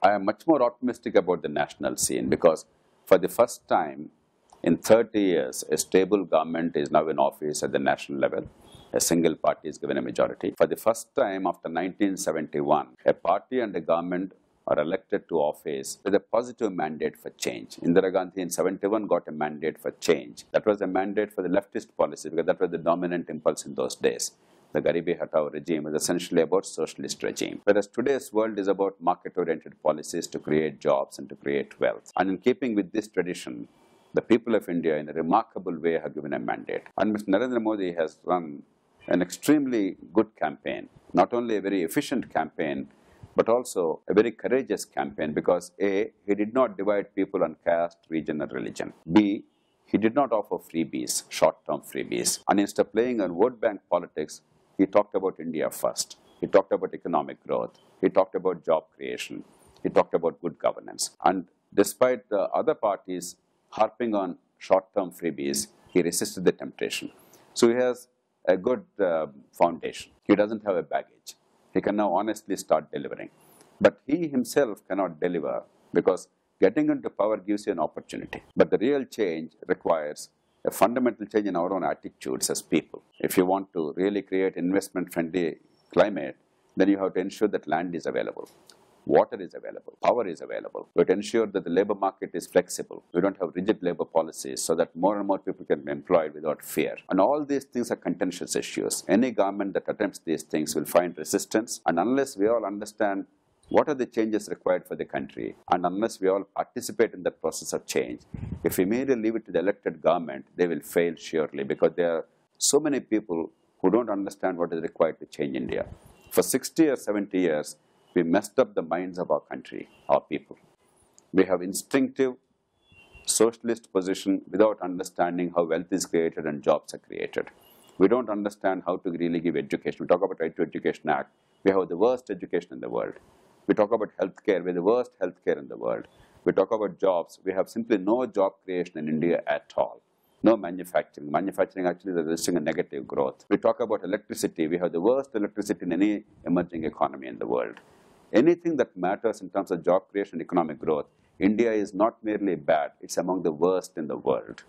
I am much more optimistic about the national scene because for the first time in 30 years, a stable government is now in office at the national level. A single party is given a majority. For the first time after 1971, a party and a government are elected to office with a positive mandate for change. Indira Gandhi in 71 got a mandate for change. That was a mandate for the leftist policy because that was the dominant impulse in those days. The Garibi Hatao regime was essentially about socialist regime. Whereas today's world is about market-oriented policies to create jobs and to create wealth. And in keeping with this tradition, the people of India in a remarkable way have given a mandate. And Mr. Narendra Modi has run an extremely good campaign, not only a very efficient campaign, but also a very courageous campaign because A, he did not divide people on caste, region or religion. B, he did not offer freebies, short-term freebies. And instead of playing on vote bank politics, he talked about India first. He talked about economic growth. He talked about job creation. He talked about good governance. And despite the other parties harping on short-term freebies, he resisted the temptation. So he has a good foundation. He doesn't have a baggage. He can now honestly start delivering. But he himself cannot deliver because getting into power gives you an opportunity. But the real change requires a fundamental change in our own attitudes as people. If you want to really create investment-friendly climate, then you have to ensure that land is available. Water is available, power is available. We have to ensure that the labor market is flexible. We don't have rigid labor policies so that more and more people can be employed without fear. And all these things are contentious issues. Any government that attempts these things will find resistance. And unless we all understand what are the changes required for the country, and unless we all participate in the process of change, if we merely leave it to the elected government, they will fail surely because there are so many people who don't understand what is required to change India. For 60 or 70 years, we messed up the minds of our country, our people. We have instinctive socialist position without understanding how wealth is created and jobs are created. We don't understand how to really give education. We talk about Right to Education Act. We have the worst education in the world. We talk about healthcare. We have the worst healthcare in the world. We talk about jobs. We have simply no job creation in India at all. No manufacturing. Manufacturing actually is registering a negative growth. We talk about electricity. We have the worst electricity in any emerging economy in the world. Anything that matters in terms of job creation and economic growth, India is not merely bad, it's among the worst in the world.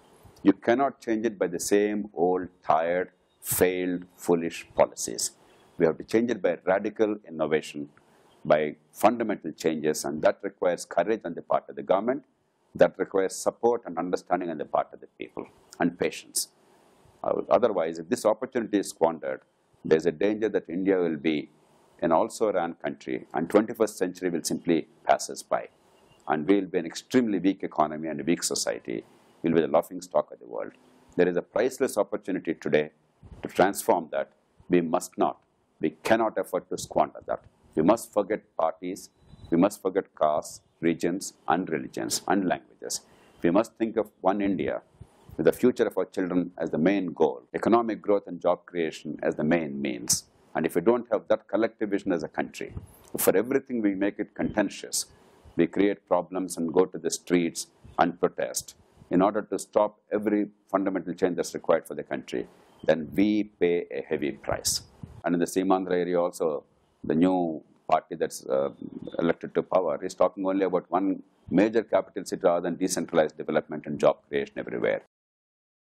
You cannot change it by the same old, tired, failed, foolish policies. We have to change it by radical innovation, by fundamental changes, and that requires courage on the part of the government, that requires support and understanding on the part of the people, and patience. Otherwise, if this opportunity is squandered, there's a danger that India will be an also-ran country, and 21st century will simply pass us by. And we will be an extremely weak economy and a weak society. We will be the laughing stock of the world. There is a priceless opportunity today to transform that. We must not. We cannot afford to squander that. We must forget parties. We must forget castes, regions, and religions, and languages. We must think of one India with the future of our children as the main goal, economic growth and job creation as the main means. And if we don't have that collective vision as a country, for everything we make it contentious, we create problems and go to the streets and protest in order to stop every fundamental change that's required for the country, then we pay a heavy price. And in the Seemandhra area also, the new party that's elected to power is talking only about one major capital city rather than decentralized development and job creation everywhere.